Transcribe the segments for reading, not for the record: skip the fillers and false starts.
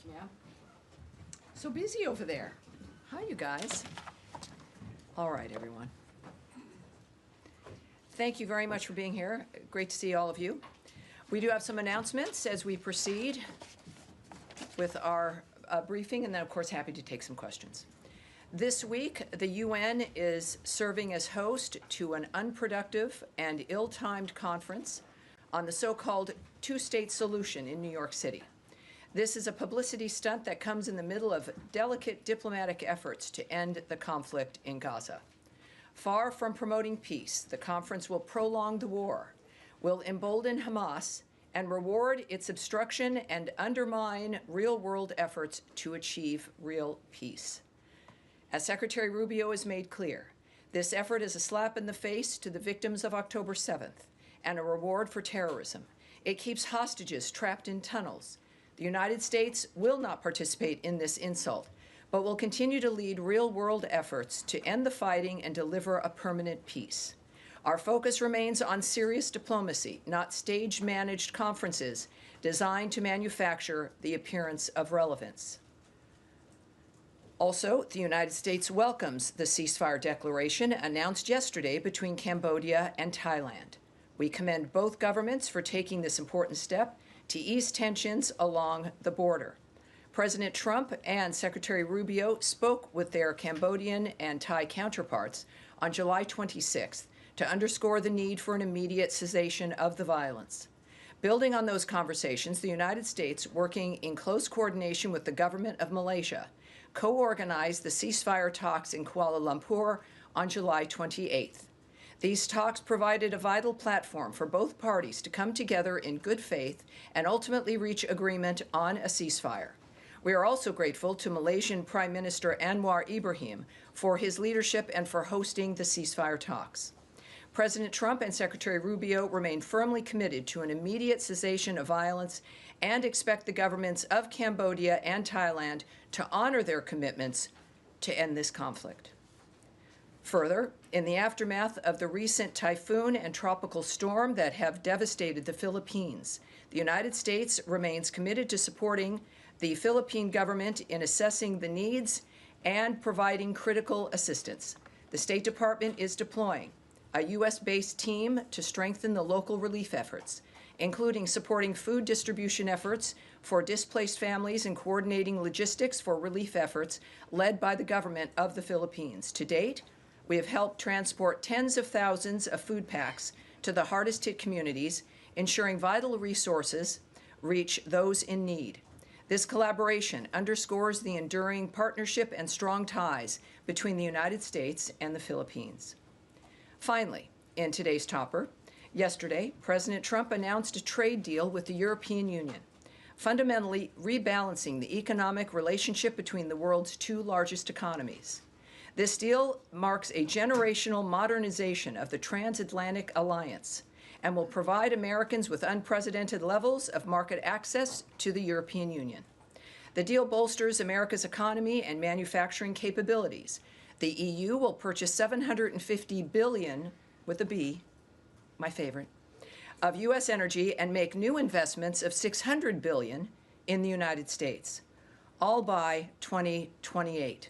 Yeah. So busy over there. Hi, you guys. All right, everyone. Thank you very much for being here. Great to see all of you. We do have some announcements as we proceed with our briefing, and then, of course, happy to take some questions. This week, the UN is serving as host to an unproductive and ill-timed conference on the so-called two-state solution in New York City. This is a publicity stunt that comes in the middle of delicate diplomatic efforts to end the conflict in Gaza. Far from promoting peace, the conference will prolong the war, will embolden Hamas, and reward its obstruction and undermine real-world efforts to achieve real peace. As Secretary Rubio has made clear, this effort is a slap in the face to the victims of October 7th and a reward for terrorism. It keeps hostages trapped in tunnels. The United States will not participate in this insult, but will continue to lead real-world efforts to end the fighting and deliver a permanent peace. Our focus remains on serious diplomacy, not stage-managed conferences designed to manufacture the appearance of relevance. Also, the United States welcomes the ceasefire declaration announced yesterday between Cambodia and Thailand. We commend both governments for taking this important step to ease tensions along the border. President Trump and Secretary Rubio spoke with their Cambodian and Thai counterparts on July 26th to underscore the need for an immediate cessation of the violence. Building on those conversations, the United States, working in close coordination with the government of Malaysia, co-organized the ceasefire talks in Kuala Lumpur on July 28th. These talks provided a vital platform for both parties to come together in good faith and ultimately reach agreement on a ceasefire. We are also grateful to Malaysian Prime Minister Anwar Ibrahim for his leadership and for hosting the ceasefire talks. President Trump and Secretary Rubio remain firmly committed to an immediate cessation of violence and expect the governments of Cambodia and Thailand to honor their commitments to end this conflict. Further, in the aftermath of the recent typhoon and tropical storm that have devastated the Philippines, the United States remains committed to supporting the Philippine government in assessing the needs and providing critical assistance. The State Department is deploying a U.S.-based team to strengthen the local relief efforts, including supporting food distribution efforts for displaced families and coordinating logistics for relief efforts led by the government of the Philippines. To date, we have helped transport tens of thousands of food packs to the hardest-hit communities, ensuring vital resources reach those in need. This collaboration underscores the enduring partnership and strong ties between the United States and the Philippines. Finally, in today's topper, yesterday, President Trump announced a trade deal with the European Union, fundamentally rebalancing the economic relationship between the world's two largest economies. This deal marks a generational modernization of the transatlantic alliance and will provide Americans with unprecedented levels of market access to the European Union. The deal bolsters America's economy and manufacturing capabilities. The EU will purchase $750 billion, with a B, my favorite, of U.S. energy and make new investments of $600 billion in the United States, all by 2028.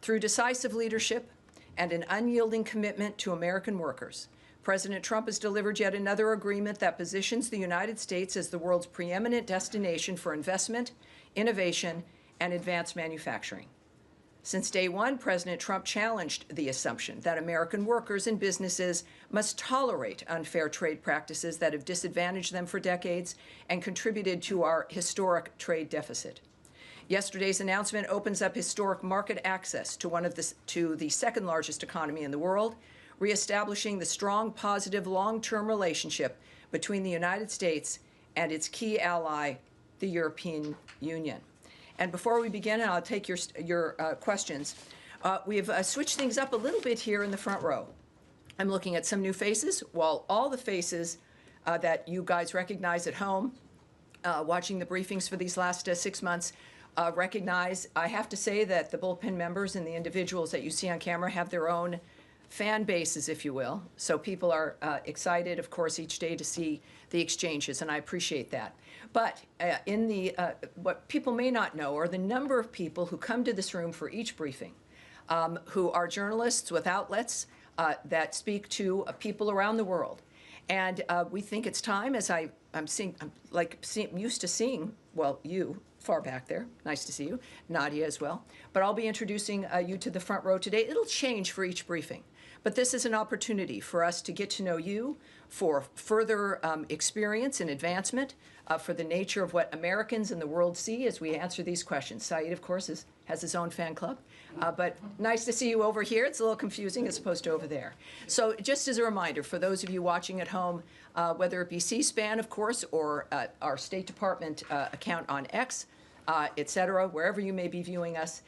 Through decisive leadership and an unyielding commitment to American workers, President Trump has delivered yet another agreement that positions the United States as the world's preeminent destination for investment, innovation, and advanced manufacturing. Since day one, President Trump challenged the assumption that American workers and businesses must tolerate unfair trade practices that have disadvantaged them for decades and contributed to our historic trade deficit. Yesterday's announcement opens up historic market access to the second largest economy in the world, reestablishing the strong, positive, long-term relationship between the United States and its key ally, the European Union. And before we begin, and I'll take your questions, we've switched things up a little bit here in the front row. I'm looking at some new faces, while all the faces that you guys recognize at home, watching the briefings for these last 6 months, recognize. I have to say that the bullpen members and the individuals that you see on camera have their own fan bases, if you will. So people are excited, of course, each day to see the exchanges, and I appreciate that. But what people may not know are the number of people who come to this room for each briefing, who are journalists with outlets that speak to people around the world. And we think it's time, as I'm used to seeing, well, you far back there, nice to see you, Nadia as well. But I'll be introducing you to the front row today. It'll change for each briefing. But this is an opportunity for us to get to know you, for further experience and advancement, for the nature of what Americans in the world see as we answer these questions. Saeed, of course, has his own fan club. But nice to see you over here. It's a little confusing as opposed to over there. So just as a reminder, for those of you watching at home, whether it be C-SPAN, of course, or our State Department account on X, et cetera, wherever you may be viewing us.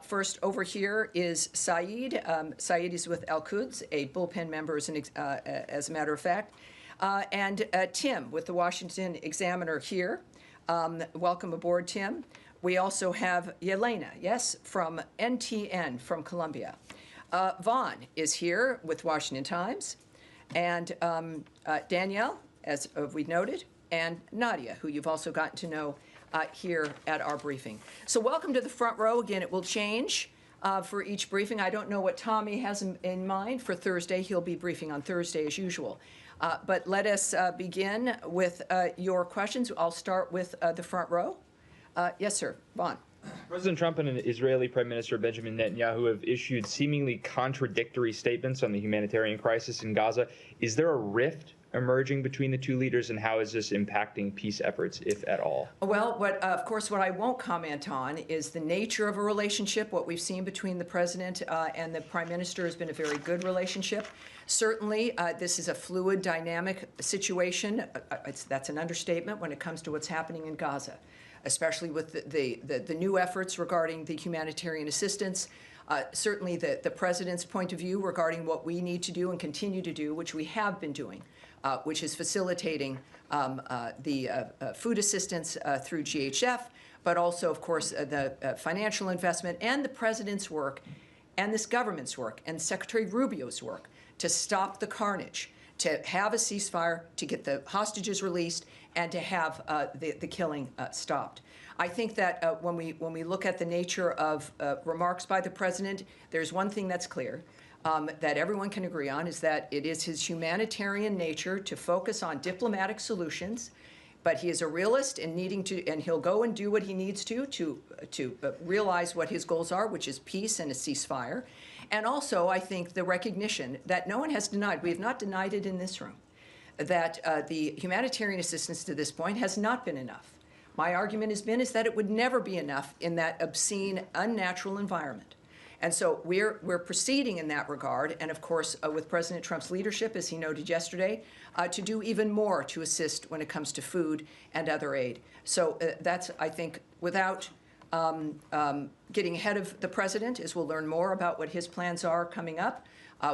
First, over here is Saeed. Saeed is with Al-Quds, a bullpen member, as a matter of fact. And Tim with the Washington Examiner here. Welcome aboard, Tim. We also have Yelena, yes, from NTN from Colombia. Vaughn is here with Washington Times. And Danielle, as we noted, and Nadia, who you've also gotten to know here at our briefing. So welcome to the front row. Again, it will change for each briefing. I don't know what Tommy has in mind for Thursday. He'll be briefing on Thursday as usual. But let us begin with your questions. I'll start with the front row. Yes, sir. Vaughn. President Trump and Israeli Prime Minister Benjamin Netanyahu have issued seemingly contradictory statements on the humanitarian crisis in Gaza. Is there a rift emerging between the two leaders, and how is this impacting peace efforts, if at all? Well, of course, what I won't comment on is the nature of a relationship. What we've seen between the president and the prime minister has been a very good relationship. Certainly, this is a fluid, dynamic situation. That's an understatement when it comes to what's happening in Gaza, especially with the new efforts regarding the humanitarian assistance. Certainly, the president's point of view regarding what we need to do and continue to do, which we have been doing, which is facilitating the food assistance through GHF, but also, of course, the financial investment and the president's work and this government's work and Secretary Rubio's work to stop the carnage, to have a ceasefire, to get the hostages released, and to have the killing stopped. I think that when we look at the nature of remarks by the president, there's one thing that's clear. That everyone can agree on is that it is his humanitarian nature to focus on diplomatic solutions, but he is a realist and and he'll go and do what he needs to realize what his goals are, which is peace and a ceasefire. And also, I think the recognition that no one has denied, we have not denied it in this room, that the humanitarian assistance to this point has not been enough. My argument is that it would never be enough in that obscene, unnatural environment. And so we're proceeding in that regard, and of course, with President Trump's leadership, as he noted yesterday, to do even more to assist when it comes to food and other aid. So that's, I think, without getting ahead of the president, as we'll learn more about what his plans are coming up.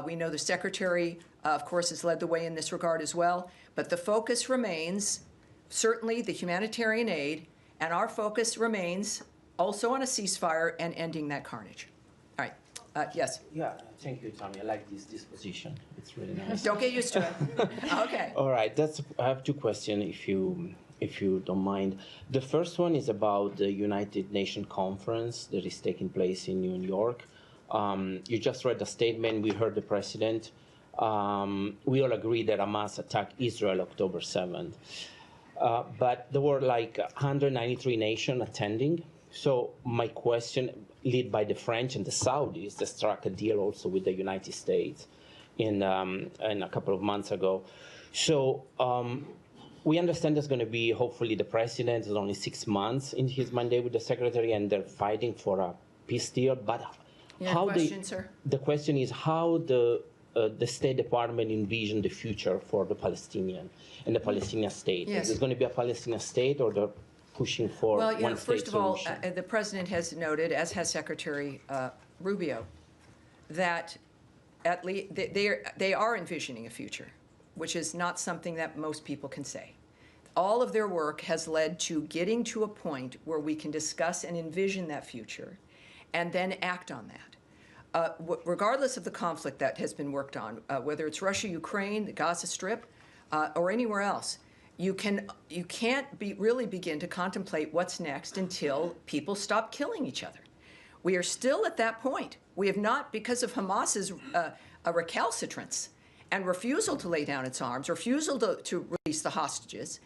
We know the secretary, of course, has led the way in this regard as well. But the focus remains certainly the humanitarian aid, and our focus remains also on a ceasefire and ending that carnage. Yes. Yeah, thank you, Tommy. I like this position. It's really nice. Don't get used to it. Okay. All right. I have two questions, if you don't mind. The first one is about the United Nations conference that is taking place in New York. You just read the statement. We heard the president. We all agree that Hamas attacked Israel October 7th. But there were like 193 nations attending. So my question, led by the French and the Saudis, that struck a deal also with the United States in a couple of months ago. So we understand there's going to be, hopefully, the president is only 6 months in his mandate with the secretary, and they're fighting for a peace deal. But the question is how the State Department envisioned the future for the Palestinian and the Palestinian state. Yes. Is there going to be a Palestinian state, or they're pushing for one state first of all, solution? the president has noted, as has Secretary Rubio, that at least they are envisioning a future, which is not something that most people can say. All of their work has led to getting to a point where we can discuss and envision that future and then act on that. regardless of the conflict that has been worked on, whether it's Russia, Ukraine, the Gaza Strip, or anywhere else, you can't really begin to contemplate what's next until people stop killing each other. We are still at that point. We have not, because of Hamas's recalcitrance and refusal to lay down its arms, refusal to release the hostages,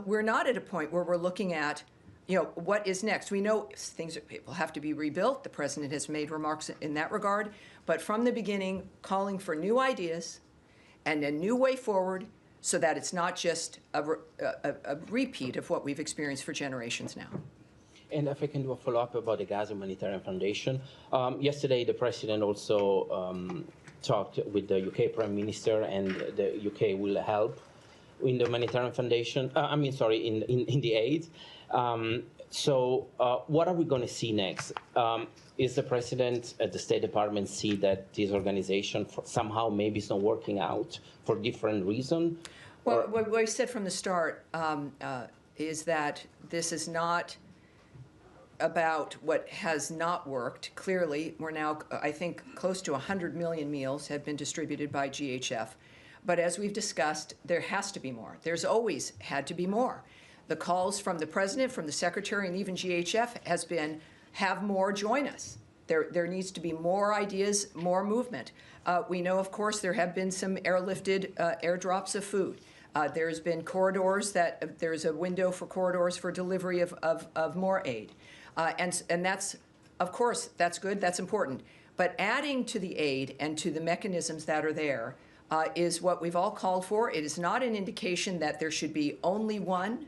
we're not at a point where we're looking at, what is next. We know things will have to be rebuilt. The president has made remarks in that regard. But from the beginning, calling for new ideas and a new way forward so that it's not just a repeat of what we've experienced for generations now. And if I can do a follow-up about the Gaza Humanitarian Foundation. Yesterday, the president also talked with the UK Prime Minister, and the UK will help in the Humanitarian Foundation, in the aid. So what are we going to see next? Is the president at the State Department see that this organization somehow maybe is not working out for different reasons? Well, what I said from the start is that this is not about what has not worked. Clearly, we're now, I think, close to 100 million meals have been distributed by GHF. But as we've discussed, there has to be more. There's always had to be more. The calls from the president, from the secretary, and even GHF has been, have more, join us. There needs to be more ideas, more movement. We know, of course, there have been some airlifted airdrops of food. There's been corridors there's a window for corridors for delivery of more aid. And that's, of course, that's good, that's important. But adding to the aid and to the mechanisms that are there is what we've all called for. It is not an indication that there should be only one.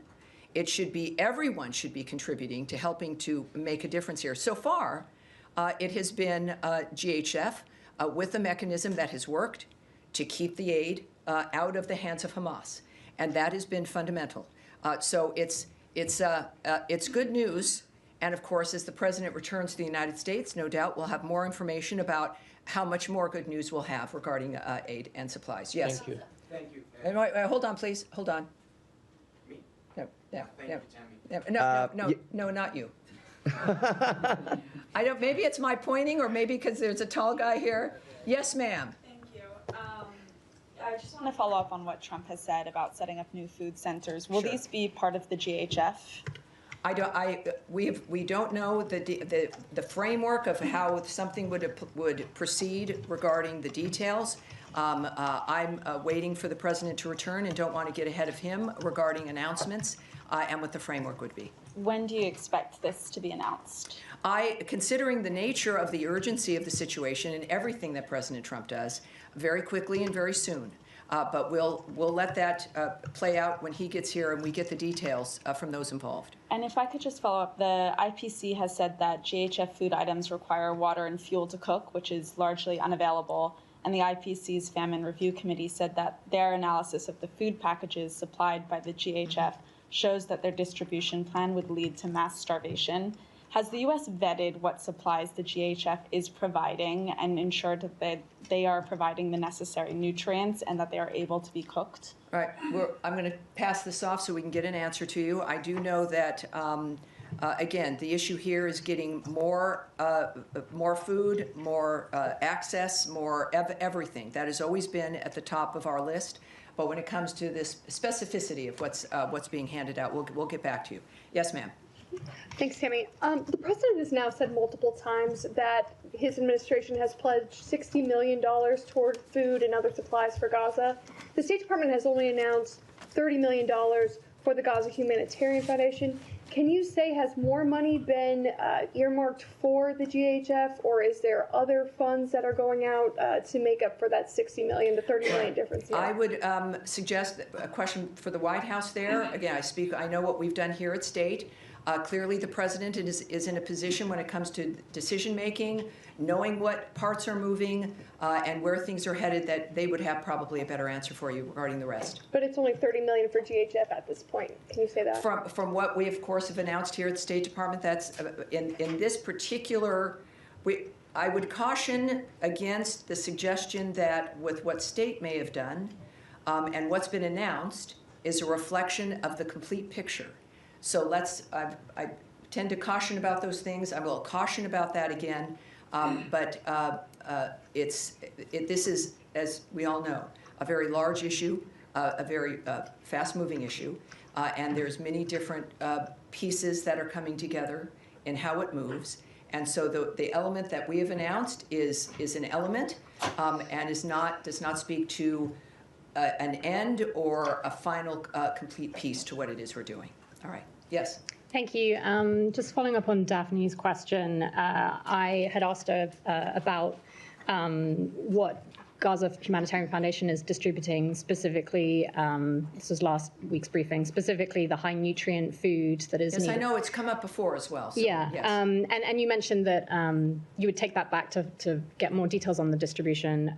It should be, everyone should be contributing to helping to make a difference here. So far, it has been GHF with a mechanism that has worked to keep the aid out of the hands of Hamas. And that has been fundamental. So it's good news. And of course, as the president returns to the United States, no doubt we'll have more information about how much more good news we'll have regarding aid and supplies. Yes. Thank you. Thank you. And hold on, please. Hold on. Me? No, Thank you, Tammy. no, not you. I don't. Maybe it's my pointing, or maybe because there's a tall guy here. Yes, ma'am. Thank you. I just want to follow up on what Trump has said about setting up new food centers. Will Sure. these be part of the GHF? We don't know the framework of how something would proceed regarding the details. I'm waiting for the president to return and don't want to get ahead of him regarding announcements and what the framework would be. When do you expect this to be announced? Considering the nature of the urgency of the situation and everything that President Trump does, very quickly and very soon. But we'll let that play out when he gets here and we get the details from those involved. And if I could just follow up, the IPC has said that GHF food items require water and fuel to cook, which is largely unavailable. And the IPC's Famine Review Committee said that their analysis of the food packages supplied by the GHF shows that their distribution plan would lead to mass starvation. Has the U.S. vetted what supplies the GHF is providing and ensured that they are providing the necessary nutrients and that they are able to be cooked? All right, I'm going to pass this off so we can get an answer to you. I do know that, again, the issue here is getting more food, more access, more everything. That has always been at the top of our list. But when it comes to this specificity of what's being handed out, we'll get back to you. Yes, ma'am. Thanks, Tammy. The president has now said multiple times that his administration has pledged $60 million toward food and other supplies for Gaza. The State Department has only announced $30 million for the Gaza Humanitarian Foundation. Can you say, has more money been earmarked for the GHF, or is there other funds that are going out to make up for that $60 million to $30 million difference? I would suggest a question for the White House there. Again, I know what we've done here at State. Clearly, the president is in a position when it comes to decision-making, knowing what parts are moving and where things are headed, that they would have probably a better answer for you regarding the rest. But it's only $30 million for GHF at this point. Can you say that? From what we, of course, have announced here at the State Department, that's in this particular, I would caution against the suggestion that with what State may have done and what's been announced is a reflection of the complete picture. So I tend to caution about those things. I will caution about that again. This is, as we all know, a very large issue, a very fast-moving issue, and there's many different pieces that are coming together in how it moves. And so the element that we have announced is an element and does not speak to an end or a final complete piece to what it is we're doing. All right. Yes. Thank you. Just following up on Daphne's question, I had asked her about what Gaza Humanitarian Foundation is distributing specifically, this was last week's briefing, specifically the high nutrient food that is needed. Yes, I know it's come up before as well. So, yeah, yes. and you mentioned that you would take that back to get more details on the distribution.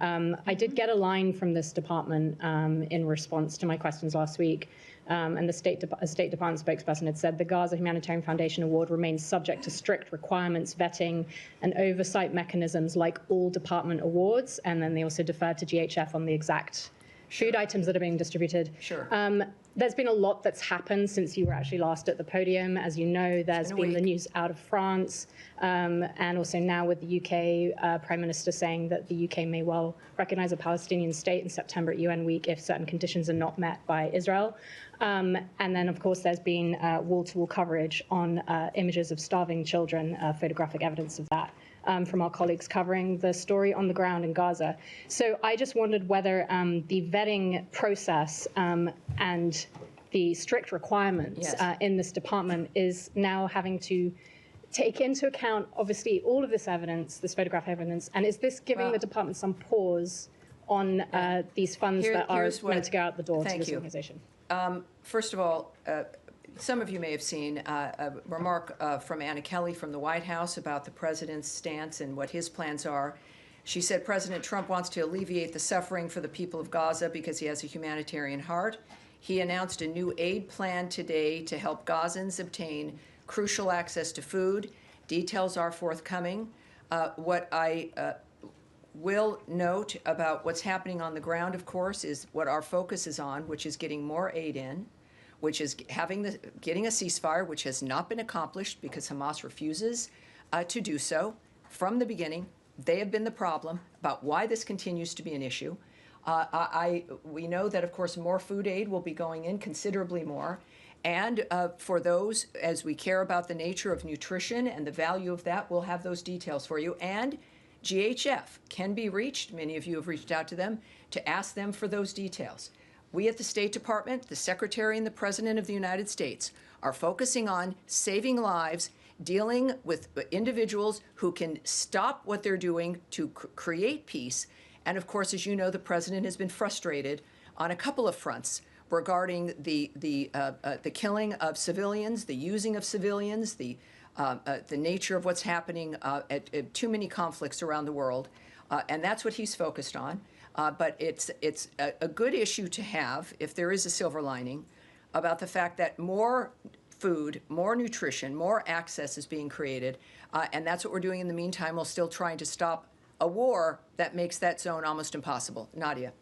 I did get a line from this department in response to my questions last week. And the State Department spokesperson had said the Gaza Humanitarian Foundation Award remains subject to strict requirements, vetting, and oversight mechanisms like all department awards. And then they also deferred to GHF on the exact food items that are being distributed. Sure. There's been a lot that's happened since you were actually last at the podium. As you know, there's been the news out of France, and also now with the UK Prime Minister saying that the UK may well recognize a Palestinian state in September at UN Week if certain conditions are not met by Israel. And then, of course, there's been wall-to-wall coverage on images of starving children, photographic evidence of that. From our colleagues covering the story on the ground in Gaza. So I just wondered whether the vetting process and the strict requirements in this department is now having to take into account, obviously, all of this evidence, this photographic evidence, and is this giving the department some pause on these funds that are meant to go out the door to this organization? First of all, some of you may have seen a remark from Anna Kelly from the White House about the president's stance and what his plans are. She said President Trump wants to alleviate the suffering for the people of Gaza because he has a humanitarian heart. He announced a new aid plan today to help Gazans obtain crucial access to food. Details are forthcoming. What I will note about what's happening on the ground, of course, is what our focus is on, which is getting more aid in, which is getting a ceasefire, which has not been accomplished because Hamas refuses to do so. From the beginning, they have been the problem about why this continues to be an issue. We know that, of course, more food aid will be going in, considerably more. And for those, as we care about the nature of nutrition and the value of that, we'll have those details for you. And GHF can be reached, many of you have reached out to them, to ask them for those details. We at the State Department, the Secretary and the President of the United States, are focusing on saving lives, dealing with individuals who can stop what they're doing to create peace. And of course, as you know, the President has been frustrated on a couple of fronts regarding the killing of civilians, the using of civilians, the nature of what's happening at too many conflicts around the world. And that's what he's focused on. But it's a good issue to have, if there is a silver lining, about the fact that more food, more nutrition, more access is being created. And that's what we're doing in the meantime, while still trying to stop a war that makes that zone almost impossible. Nadia.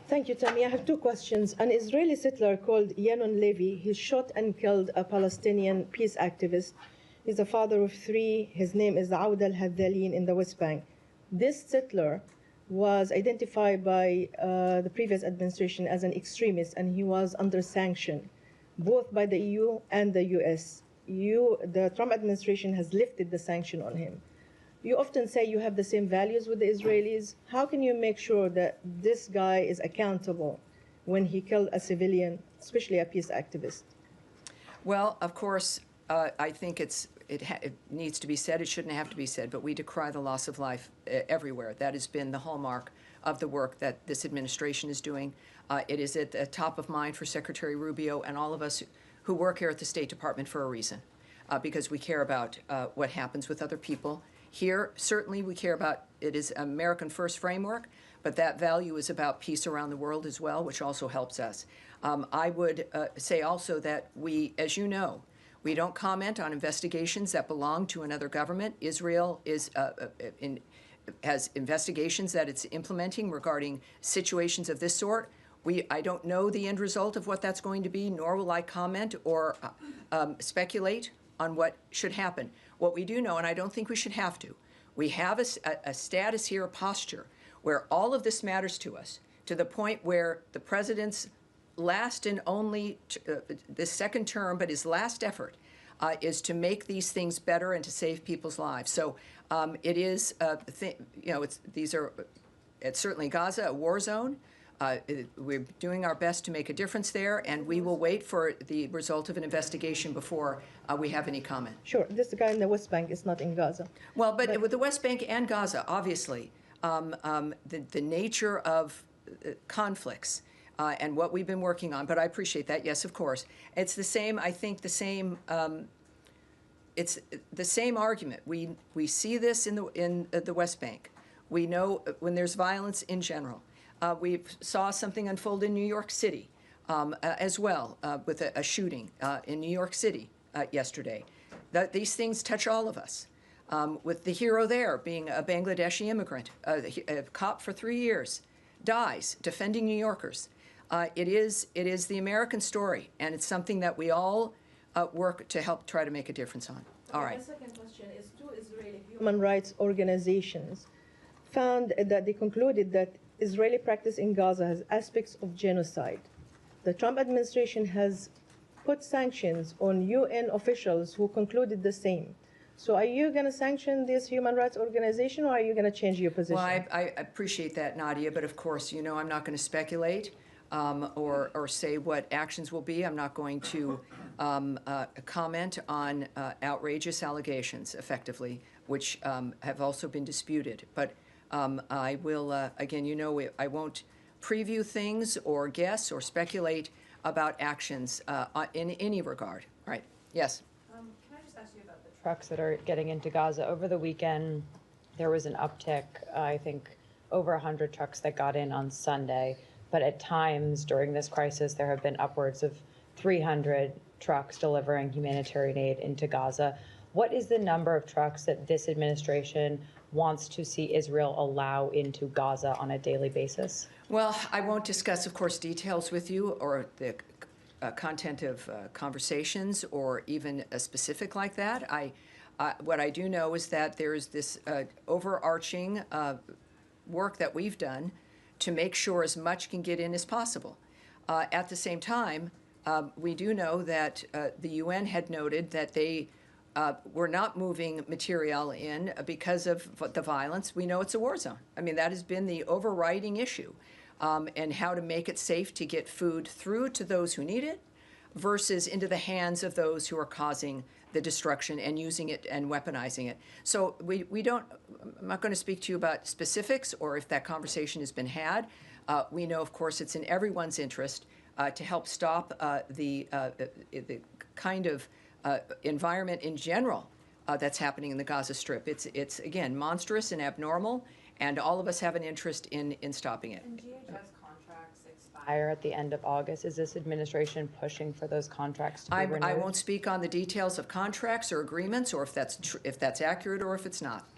Thank you, Tammy. I have two questions. An Israeli settler called Levy, he shot and killed a Palestinian peace activist. He's a father of three. His name is Aoud al-Haddalin in the West Bank. This settler was identified by the previous administration as an extremist, and he was under sanction, both by the EU and the US. The Trump administration has lifted the sanction on him. You often say you have the same values with the Israelis. How can you make sure that this guy is accountable when he killed a civilian, especially a peace activist? Well, of course, I think it needs to be said. It shouldn't have to be said, but we decry the loss of life everywhere. That has been the hallmark of the work that this administration is doing. It is at the top of mind for Secretary Rubio and all of us who work here at the State Department for a reason, because we care about what happens with other people. Here, certainly we care about, it is American First framework, but that value is about peace around the world as well, which also helps us. I would say also that we, as you know, we don't comment on investigations that belong to another government. Israel has investigations that it's implementing regarding situations of this sort. I don't know the end result of what that's going to be, nor will I comment or speculate on what should happen. What we do know, and I don't think we should have to, We have a status here, a posture, where all of this matters to us, to the point where the president's last and only, the second term, but his last effort is to make these things better and to save people's lives. So it is, it's certainly Gaza, a war zone. We're doing our best to make a difference there, and we will wait for the result of an investigation before we have any comment. Sure, this guy in the West Bank is not in Gaza. Well, but with the West Bank and Gaza, obviously, the nature of conflicts and what we've been working on, but I appreciate that, yes, of course. It's the same, I think, it's the same argument. We see this in the West Bank. We know when there's violence in general. We saw something unfold in New York City as well with a shooting in New York City yesterday. These things touch all of us. With the hero there being a Bangladeshi immigrant, a cop for 3 years, dies defending New Yorkers. It is the American story, and it's something that we all work to help try to make a difference on. All right. The second question is, two Israeli human rights organizations found that they concluded that Israeli practice in Gaza has aspects of genocide. The Trump administration has put sanctions on UN officials who concluded the same. So are you going to sanction this human rights organization, or are you going to change your position? Well, I appreciate that, Nadia, but of course, you know, I'm not going to speculate or say what actions will be. I'm not going to comment on outrageous allegations, effectively, which have also been disputed. But I will, again, you know, I won't preview things or guess or speculate about actions in any regard. All right. Yes. Can I just ask you about the trucks that are getting into Gaza? Over the weekend, there was an uptick, I think, over 100 trucks that got in on Sunday. But at times during this crisis, there have been upwards of 300 trucks delivering humanitarian aid into Gaza. What is the number of trucks that this administration wants to see Israel allow into Gaza on a daily basis? Well, I won't discuss, of course, details with you or the content of conversations or even a specific like that. What I do know is that there is this overarching work that we've done to make sure as much can get in as possible. At the same time, we do know that the UN had noted that they were not moving material in because of the violence. We know it's a war zone. I mean, that has been the overriding issue, and how to make it safe to get food through to those who need it versus into the hands of those who are causing the destruction and using it and weaponizing it. So we don't, I'm not going to speak to you about specifics or if that conversation has been had. We know, of course, it's in everyone's interest to help stop the kind of environment in general that's happening in the Gaza Strip. It's again, monstrous and abnormal, and all of us have an interest in stopping it. And DHS contracts expire at the end of August. Is this administration pushing for those contracts to be renewed? I won't speak on the details of contracts or agreements, or if that's accurate or if it's not.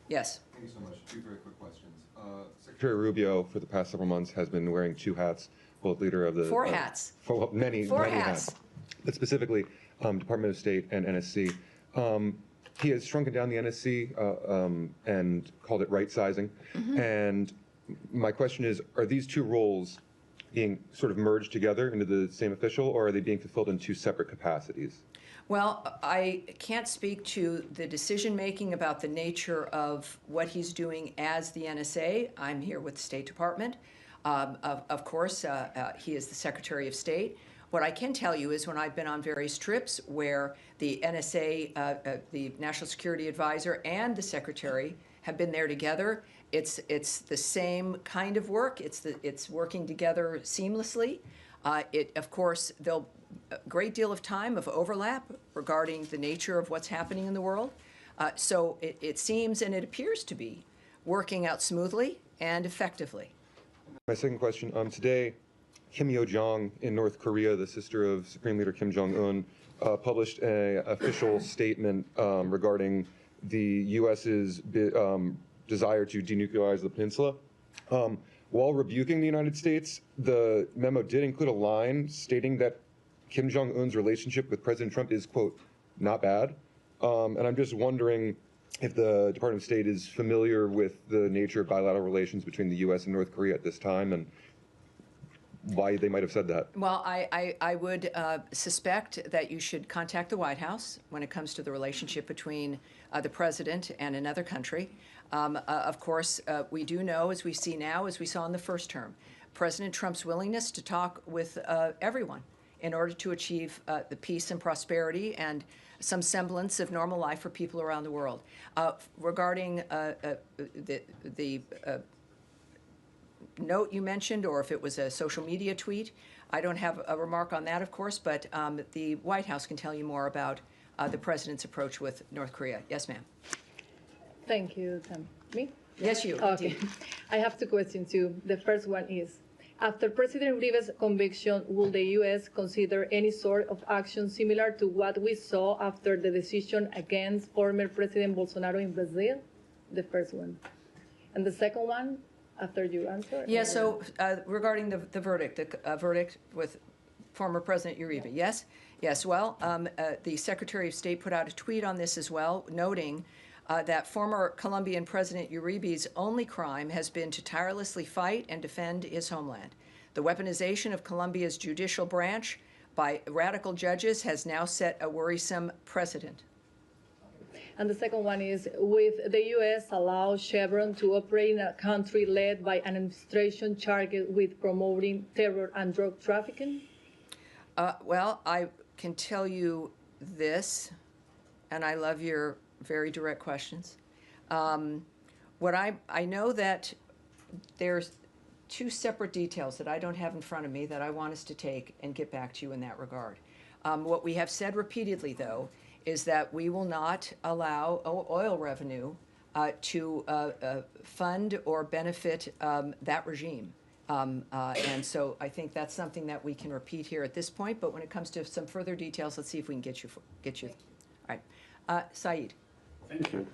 Yes. Thank you so much. Two very quick questions. Secretary Rubio, for the past several months, has been wearing two hats, both leader of the... Four hats. Many hats. But specifically, Department of State and NSC. He has shrunken down the NSC and called it right-sizing. Mm-hmm. And my question is, are these two roles being sort of merged together into the same official, or are they being fulfilled in two separate capacities? Well, I can't speak to the decision-making about the nature of what he's doing as the NSA. I'm here with the State Department. Of course, he is the Secretary of State. What I can tell you is when I've been on various trips where the NSA, the National Security Advisor, and the Secretary have been there together, it's the same kind of work. It's working together seamlessly. Of course, there'll a great deal of time of overlap regarding the nature of what's happening in the world. So it seems and it appears to be working out smoothly and effectively. My second question, today, Kim Yo-jong in North Korea, the sister of Supreme Leader Kim Jong-un, published an official statement regarding the U.S.'s desire to denuclearize the peninsula. While rebuking the United States, the memo did include a line stating that Kim Jong-un's relationship with President Trump is, quote, not bad. And I'm just wondering, if the Department of State is familiar with the nature of bilateral relations between the U.S. and North Korea at this time, and why they might have said that. Well, I would suspect that you should contact the White House when it comes to the relationship between the president and another country. Of course, we do know, as we see now, as we saw in the first term, President Trump's willingness to talk with everyone in order to achieve the peace and prosperity and some semblance of normal life for people around the world. Regarding the note you mentioned, or if it was a social media tweet, I don't have a remark on that, of course, but the White House can tell you more about the president's approach with North Korea. Yes, ma'am. Thank you, Tam. Me? Yes, you. Okay. I have two questions too. The first one is, after President Uribe's conviction, will the U.S. consider any sort of action similar to what we saw after the decision against former President Bolsonaro in Brazil? The first one. And the second one, after you answer? Yeah, so regarding the verdict, the verdict with former President Uribe, yes? Yes, well, the Secretary of State put out a tweet on this as well, noting that former Colombian President Uribe's only crime has been to tirelessly fight and defend his homeland. The weaponization of Colombia's judicial branch by radical judges has now set a worrisome precedent. And the second one is, with the U.S. allow Chevron to operate in a country led by an administration charged with promoting terror and drug trafficking? Well, I can tell you this, and I love your very direct questions. What I know that there's two separate details that I don't have in front of me that I want us to take and get back to you in that regard. What we have said repeatedly, though, is that we will not allow oil revenue to fund or benefit that regime. And so I think that's something that we can repeat here at this point. But when it comes to some further details, let's see if we can get you. All right, Saeed. Thank you,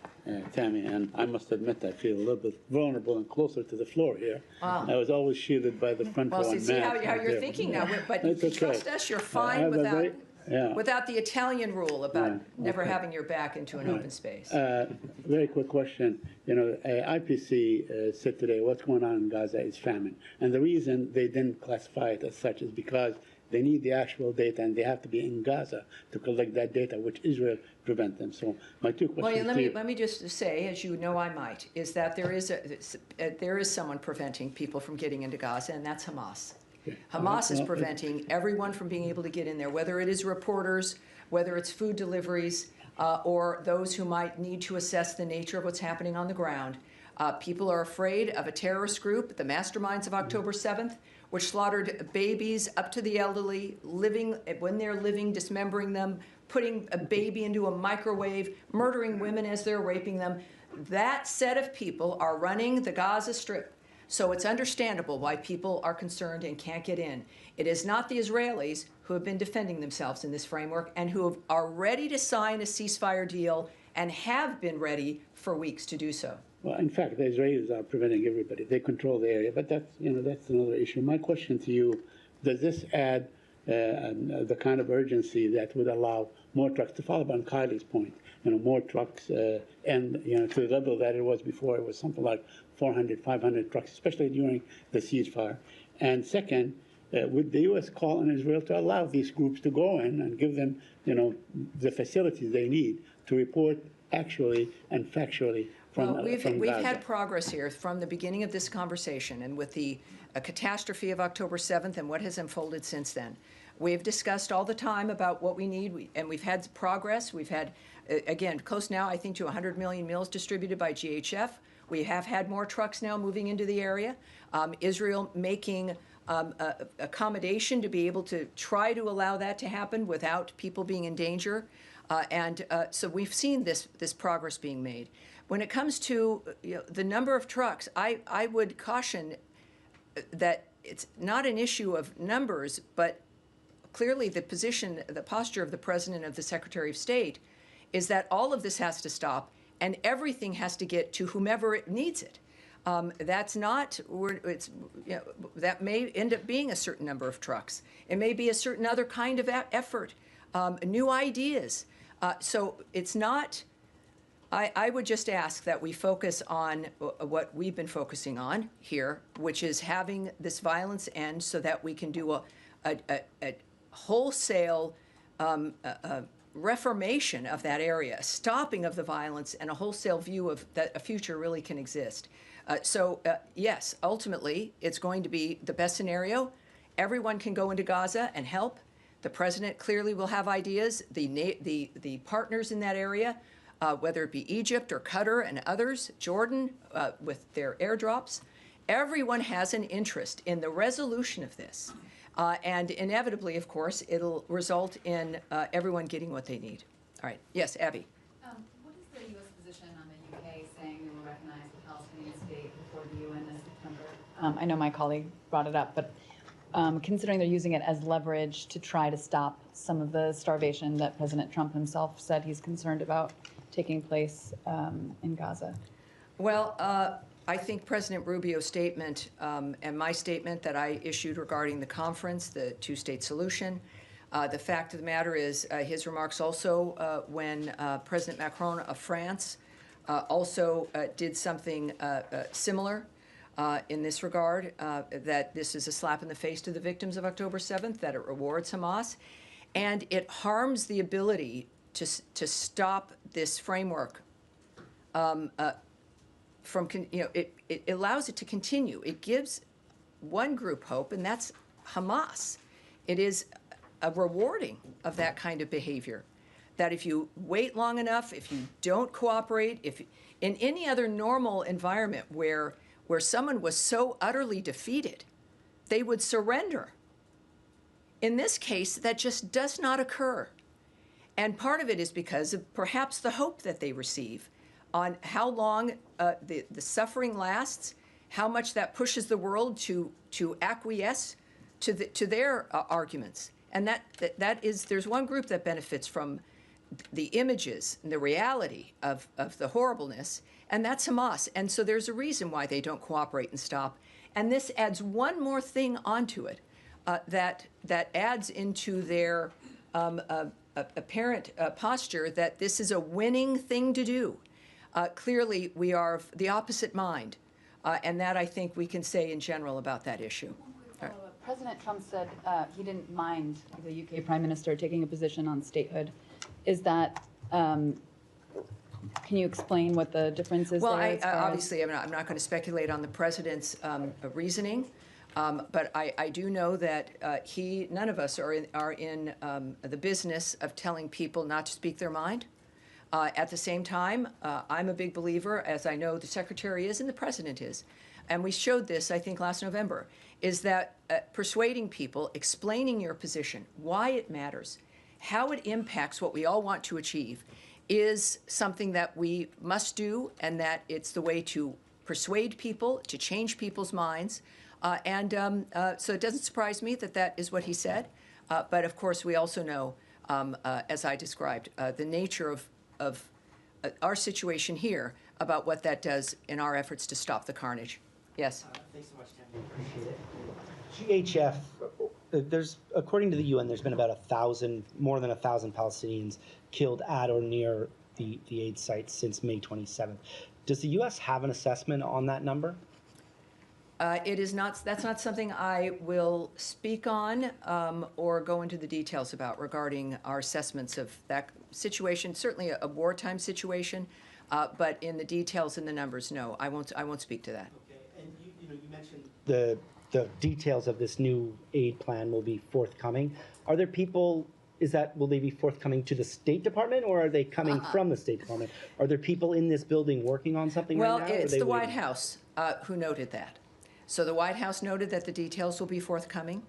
Tammy. And I must admit, I feel a little bit vulnerable and closer to the floor here. Wow. I was always shielded by the front row. Well, see how you're thinking now, but you trust us, you're fine without the Italian rule about never having your back into an open space. Very quick question. You know, IPC said today what's going on in Gaza is famine. And the reason they didn't classify it as such is because they need the actual data, and they have to be in Gaza to collect that data, which Israel prevent them. So my two questions. Well, let me just say, as you know, I might, is that there is someone preventing people from getting into Gaza, and that's Hamas. Okay. Hamas is preventing everyone from being able to get in there, whether it is reporters, whether it's food deliveries, or those who might need to assess the nature of what's happening on the ground. People are afraid of a terrorist group, the masterminds of October 7th, which slaughtered babies up to the elderly, when they're living, dismembering them, putting a baby into a microwave, murdering women as they're raping them. That set of people are running the Gaza Strip. So it's understandable why people are concerned and can't get in. It is not the Israelis who have been defending themselves in this framework and who are ready to sign a ceasefire deal and have been ready for weeks to do so. Well, in fact, the Israelis are preventing everybody. They control the area, but that's another issue. My question to you: does this add the kind of urgency that would allow more trucks? To follow up on Kylie's point, more trucks, and to the level that it was before. It was something like 400, 500 trucks, especially during the ceasefire. And second, would the U.S. call on Israel to allow these groups to go in and give them, the facilities they need to report actually and factually? We've had progress here from the beginning of this conversation, and with the catastrophe of October 7th and what has unfolded since then. We've discussed all the time about what we need, and we've had progress. We've had, again, close now, I think, to 100 million meals distributed by GHF. We have had more trucks now moving into the area. Israel making accommodation to be able to try to allow that to happen without people being in danger. So we've seen this progress being made. When it comes to the number of trucks, I would caution that it's not an issue of numbers, but clearly the posture of the President, of the Secretary of State, is that all of this has to stop and everything has to get to whomever it needs it. That's not, that may end up being a certain number of trucks. It may be a certain other kind of effort, new ideas. So it's not I would just ask that we focus on what we've been focusing on here, which is having this violence end so that we can do a wholesale reformation of that area, a stopping of the violence, and a wholesale view of that a future really can exist. Yes, ultimately, it's going to be the best scenario. Everyone can go into Gaza and help. The president clearly will have ideas. The partners in that area, whether it be Egypt or Qatar and others, Jordan with their airdrops, everyone has an interest in the resolution of this. And inevitably, of course, it'll result in everyone getting what they need. All right. Yes, Abby. What is the U.S. position on the UK saying they will recognize the Palestinian state before the UN this September? I know my colleague brought it up, but considering they're using it as leverage to try to stop some of the starvation that President Trump himself said he's concerned about taking place in Gaza? Well, I think President Rubio's statement and my statement that I issued regarding the conference, the two-state solution, the fact of the matter is his remarks also when President Macron of France also did something similar in this regard, that this is a slap in the face to the victims of October 7th, that it rewards Hamas, and it harms the ability to stop this framework from, it allows it to continue. It gives one group hope, and that's Hamas. It is a rewarding of that kind of behavior, that if you wait long enough, if you don't cooperate, if in any other normal environment where someone was so utterly defeated, they would surrender. In this case, that just does not occur. And part of it is because of perhaps the hope that they receive on how long the suffering lasts, how much that pushes the world to acquiesce to their arguments. And there's one group that benefits from the images and the reality of the horribleness, and that's Hamas. And so there's a reason why they don't cooperate and stop. And this adds one more thing onto it that adds into their apparent posture that this is a winning thing to do. Clearly, we are of the opposite mind, and that I think we can say in general about that issue. President Trump said he didn't mind the UK Prime Minister taking a position on statehood. Is that, can you explain what the difference is well, there? Obviously, I'm not going to speculate on the president's reasoning, but I do know that none of us are in the business of telling people not to speak their mind. At the same time, I'm a big believer, as I know the Secretary is and the President is, and we showed this, I think, last November, is that persuading people, explaining your position, why it matters, how it impacts what we all want to achieve, is something that we must do, and that it's the way to persuade people, to change people's minds. So it doesn't surprise me that that is what he said. But of course, we also know, as I described, the nature of our situation here, about what that does in our efforts to stop the carnage. Yes? Thanks so much, Tammy. Appreciate it. GHF, according to the UN, there's been about more than 1,000 Palestinians killed at or near the aid sites since May 27th. Does the U.S. have an assessment on that number? It is not. That's not something I will speak on or go into the details about regarding our assessments of that situation. Certainly a wartime situation, but in the details and the numbers, no, I won't speak to that. Okay, and you mentioned the details of this new aid plan will be forthcoming. Are there people? Will they be forthcoming to the State Department, or are they coming from the State Department? Are there people in this building working on something right now? Well, it's the White House who noted that. So the White House noted that the details will be forthcoming.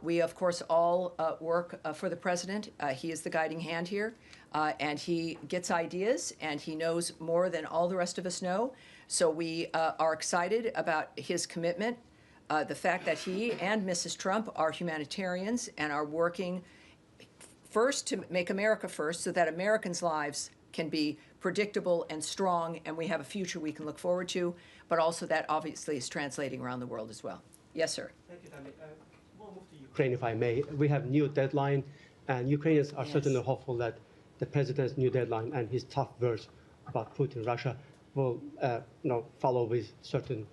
We, of course, all work for the president. He is the guiding hand here, and he gets ideas, and he knows more than all the rest of us know. So we are excited about his commitment, the fact that he and Mrs. Trump are humanitarians and are working first to make America first so that Americans' lives can be predictable and strong, and we have a future we can look forward to, but also that obviously is translating around the world as well. Yes, sir. Thank you, Tammy. We'll move to Ukraine, if I may. We have new deadline, and Ukrainians are certainly hopeful that the president's new deadline and his tough words about Putin, Russia will follow with certain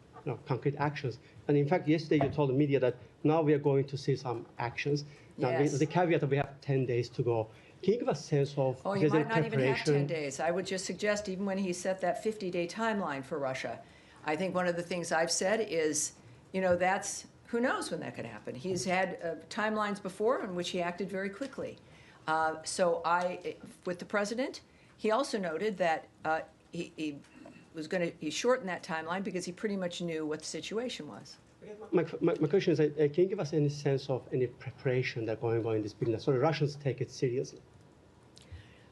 concrete actions. And in fact, yesterday you told the media that now we are going to see some actions. Now, Yes. the caveat that we have 10 days to go. Can you give a sense of Oh, you might not even have 10 days. I would just suggest, even when he set that 50-day timeline for Russia, I think one of the things I've said is, that's, who knows when that could happen. He's had timelines before in which he acted very quickly. With the president, he also noted that he shortened that timeline because he pretty much knew what the situation was. My question is, can you give us any sense of any preparation that going on in this business? So the Russians take it seriously?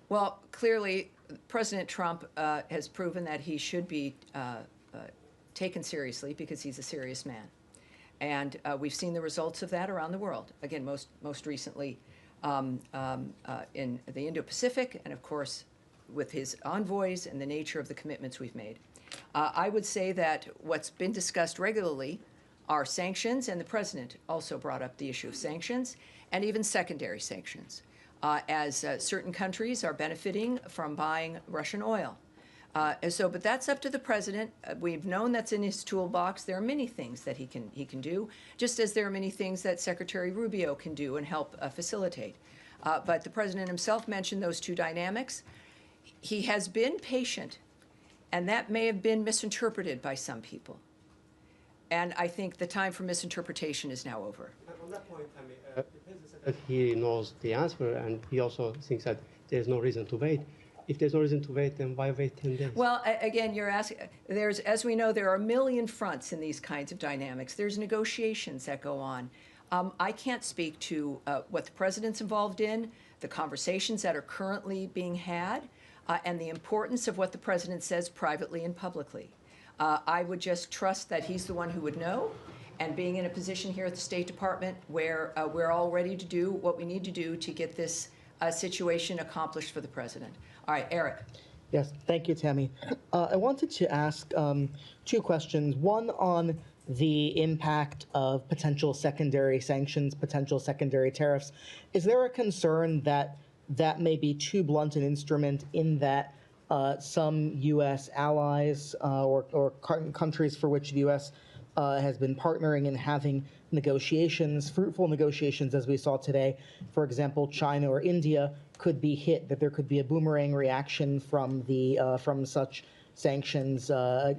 Well, clearly, President Trump has proven that he should be taken seriously because he's a serious man. And we've seen the results of that around the world. Again, most recently in the Indo-Pacific, and of course, with his envoys and the nature of the commitments we've made. I would say that what's been discussed regularly are sanctions, and the president also brought up the issue of sanctions, and even secondary sanctions, as certain countries are benefiting from buying Russian oil. But that's up to the president. We've known that's in his toolbox. There are many things that he can do, just as there are many things that Secretary Rubio can do and help facilitate. But the president himself mentioned those two dynamics. He has been patient, and that may have been misinterpreted by some people. And I think the time for misinterpretation is now over. On that point, I mean, the president said that he knows the answer, and he also thinks that there's no reason to wait. If there's no reason to wait, then why wait 10 days? Well, again, you're asking, as we know, there are a million fronts in these kinds of dynamics. There's negotiations that go on. I can't speak to what the president's involved in, the conversations that are currently being had, and the importance of what the president says privately and publicly. I would just trust that he's the one who would know, and being in a position here at the State Department where we're all ready to do what we need to do to get this situation accomplished for the president. All right, Eric. Yes, thank you, Tammy. I wanted to ask two questions. One on the impact of potential secondary sanctions, potential secondary tariffs. Is there a concern that that may be too blunt an instrument in that some U.S. allies or countries for which the U.S. Has been partnering and having negotiations, fruitful negotiations, as we saw today, for example, China or India, could be hit, that there could be a boomerang reaction from such sanctions,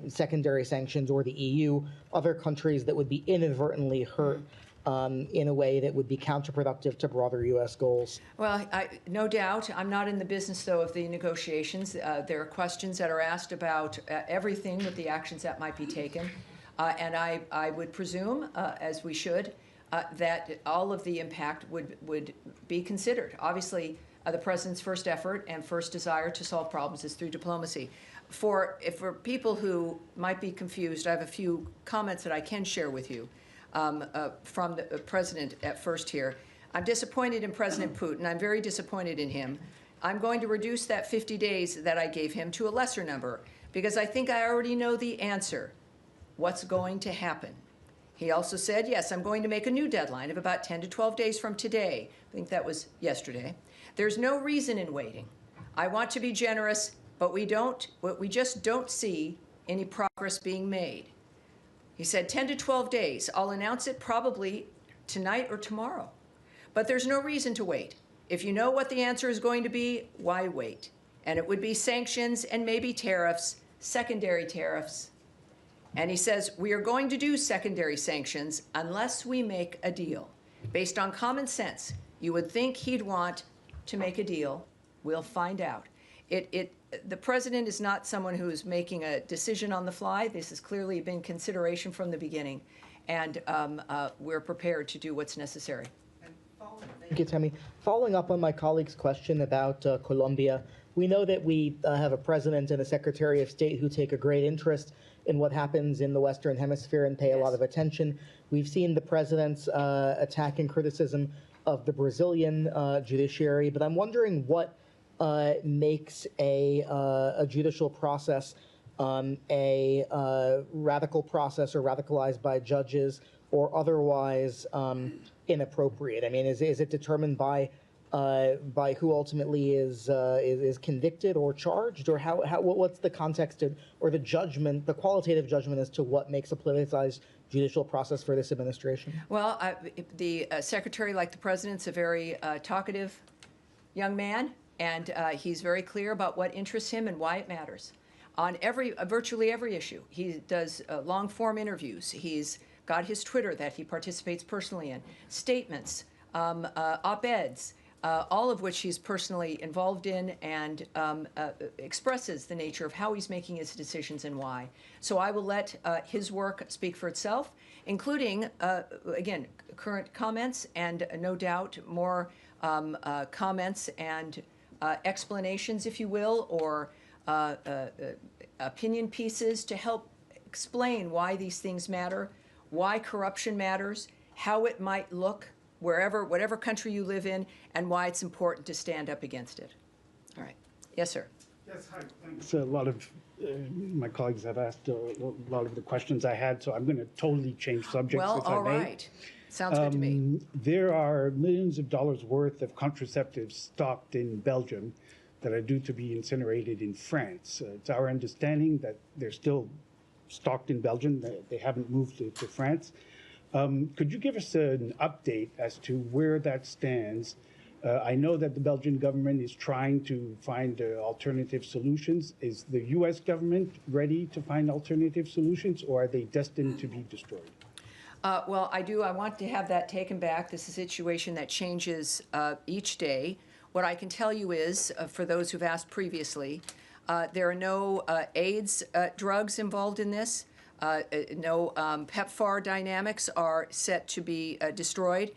secondary sanctions, or the EU, other countries that would be inadvertently hurt in a way that would be counterproductive to broader U.S. goals? Well, no doubt. I'm not in the business, though, of the negotiations. There are questions that are asked about everything with the actions that might be taken. And I would presume, as we should, that all of the impact would be considered. Obviously, the president's first effort and first desire to solve problems is through diplomacy. For people who might be confused, I have a few comments that I can share with you from the president at first here. I'm disappointed in President Putin. I'm very disappointed in him. I'm going to reduce that 50 days that I gave him to a lesser number because I think I already know the answer. What's going to happen? He also said, yes, I'm going to make a new deadline of about 10 to 12 days from today. I think that was yesterday. There's no reason in waiting. I want to be generous, but we just don't see any progress being made. He said 10 to 12 days. I'll announce it probably tonight or tomorrow. But there's no reason to wait. If you know what the answer is going to be, why wait? And it would be sanctions and maybe tariffs, secondary tariffs. And he says, we are going to do secondary sanctions unless we make a deal. Based on common sense, you would think he'd want to make a deal. We'll find out. The president is not someone who is making a decision on the fly. This has clearly been consideration from the beginning. And we're prepared to do what's necessary. Thank you, Tammy. Following up on my colleague's question about Colombia, we know that we have a president and a secretary of state who take a great interest in what happens in the Western Hemisphere and pay a lot of attention. We've seen the president's attack and criticism of the Brazilian judiciary, but I'm wondering what makes a judicial process a radical process or radicalized by judges or otherwise inappropriate. I mean, is it determined by by who ultimately is convicted or charged, or what's the context or the judgment, the qualitative judgment as to what makes a politicized judicial process for this administration? Well, the secretary, like the president's a very talkative young man, and he's very clear about what interests him and why it matters. On virtually every issue, he does long-form interviews. He's got his Twitter that he participates personally in, statements, op-eds, all of which he's personally involved in, and expresses the nature of how he's making his decisions and why. So I will let his work speak for itself, including, again, current comments and no doubt more comments and explanations, if you will, or opinion pieces to help explain why these things matter, why corruption matters, how it might look whatever country you live in, and why it's important to stand up against it. All right. Yes, sir. Yes, hi. Thanks. A lot of my colleagues have asked a lot of the questions I had, so I'm going to totally change subjects, well, if I may. all right. Sounds good to me. There are millions of dollars worth of contraceptives stocked in Belgium that are due to be incinerated in France. It's our understanding that they're still stocked in Belgium. They haven't moved to France. Could you give us an update as to where that stands? I know that the Belgian government is trying to find alternative solutions. Is the U.S. government ready to find alternative solutions, or are they destined to be destroyed? Well, I want to have that taken back. This is a situation that changes each day. What I can tell you is, for those who've asked previously, there are no AIDS drugs involved in this. No PEPFAR dynamics are set to be destroyed.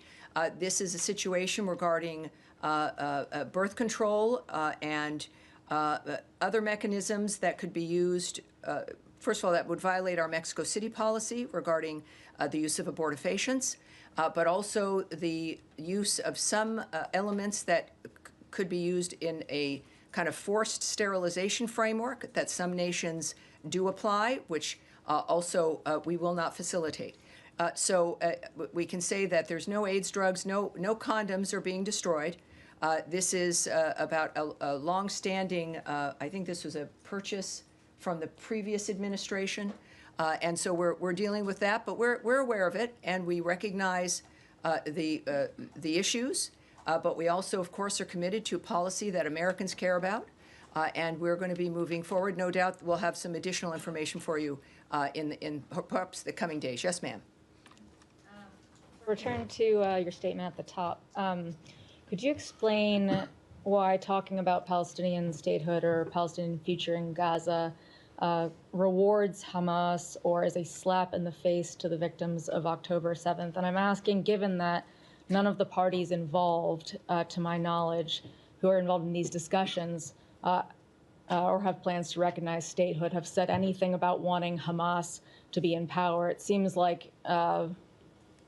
This is a situation regarding birth control and other mechanisms that could be used. First of all, that would violate our Mexico City policy regarding the use of abortifacients, but also the use of some elements that could be used in a kind of forced sterilization framework that some nations do apply, which also we will not facilitate. So we can say that there's no AIDS drugs, no condoms are being destroyed. This is about a long-standing, I think this was a purchase from the previous administration, and so we're dealing with that, but we're aware of it, and we recognize the issues, but we also, of course, are committed to a policy that Americans care about, and we're going to be moving forward. No doubt we'll have some additional information for you in perhaps the coming days. Yes, ma'am. Return to your statement at the top. Could you explain why talking about Palestinian statehood or Palestinian future in Gaza rewards Hamas or is a slap in the face to the victims of October 7th? And I'm asking, given that none of the parties involved, to my knowledge, who are involved in these discussions or have plans to recognize statehood, have said anything about wanting Hamas to be in power. It seems like,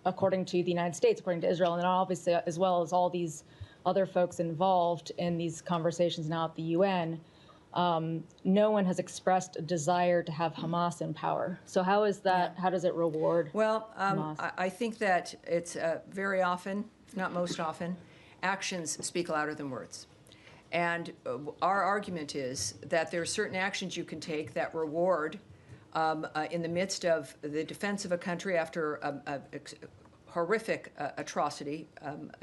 according to the United States, according to Israel, and obviously as well as all these other folks involved in these conversations now at the UN, no one has expressed a desire to have Hamas in power. So how is that? How does it reward Hamas? I think that it's very often, not most often, actions speak louder than words. And our argument is that there are certain actions you can take that reward in the midst of the defense of a country after a horrific atrocity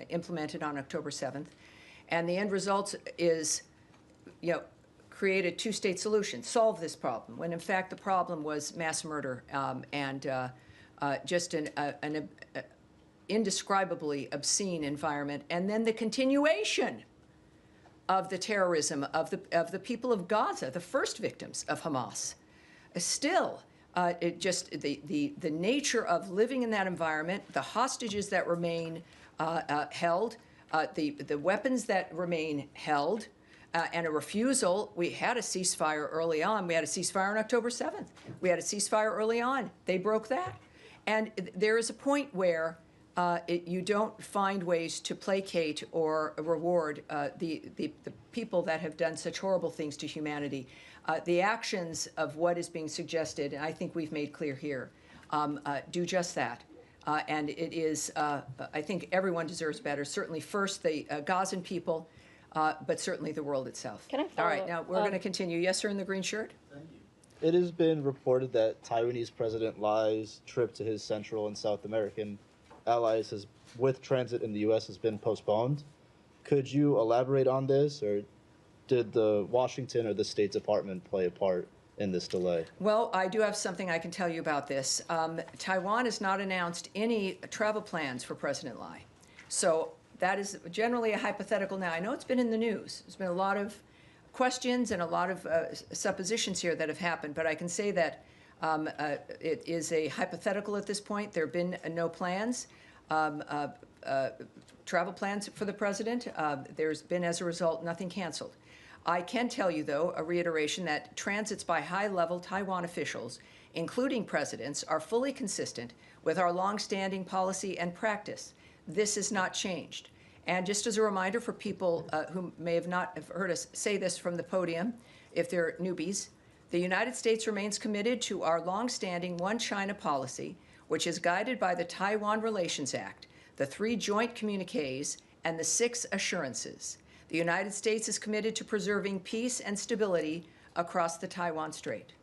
implemented on October 7th. And the end result is, create a two-state solution, solve this problem, when in fact the problem was mass murder and just an indescribably obscene environment. And then the continuation of the terrorism of the people of Gaza, the first victims of Hamas. Still, the nature of living in that environment, the hostages that remain held, the weapons that remain held, and a refusal. We had a ceasefire early on. We had a ceasefire on October 7th. We had a ceasefire early on. They broke that. And there is a point where you don't find ways to placate or reward the people that have done such horrible things to humanity. The actions of what is being suggested, and I think we've made clear here, do just that. And it is, I think everyone deserves better. Certainly first the Gazan people, but certainly the world itself. Can I All follow right, up? now we're going to continue. Yes, sir, in the green shirt? It has been reported that Taiwanese President Lai's trip to his Central and South American allies with transit in the U.S. has been postponed. Could you elaborate on this, or did the Washington or the State Department play a part in this delay? Well, I do have something I can tell you about this. Taiwan has not announced any travel plans for President Lai. So that is generally a hypothetical now. I know it's been in the news. There's been a lot of questions and a lot of suppositions here that have happened, but I can say that it is a hypothetical at this point. There have been no plans, travel plans for the president. There's been, as a result, nothing canceled. I can tell you, though, a reiteration that transits by high-level Taiwan officials, including presidents, are fully consistent with our longstanding policy and practice. This has not changed. And just as a reminder for people who may have not heard us say this from the podium, if they're newbies, the United States remains committed to our longstanding One China policy, which is guided by the Taiwan Relations Act, the 3 joint communiques, and the 6 assurances. The United States is committed to preserving peace and stability across the Taiwan Strait.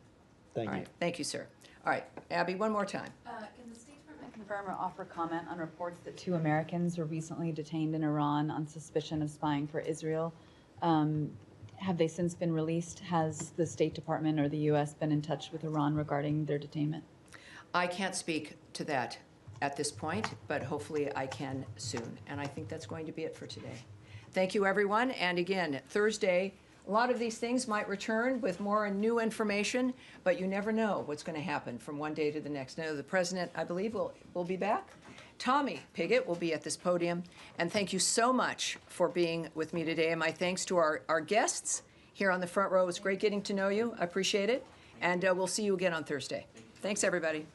Thank you. All right. Thank you, sir. All right, Abby, one more time. Can the State Department confirm or offer comment on reports that 2 Americans were recently detained in Iran on suspicion of spying for Israel? Have they since been released? Has the State Department or the U.S. been in touch with Iran regarding their detainment? I can't speak to that at this point, but hopefully I can soon. And I think that's going to be it for today. Thank you, everyone. And again, Thursday, a lot of these things might return with more new information, but you never know what's going to happen from one day to the next. Now, the president, I believe, will be back. Tommy Pigott will be at this podium. And thank you so much for being with me today. And my thanks to our guests here on the front row. It was great getting to know you. I appreciate it. And we'll see you again on Thursday. Thanks, everybody.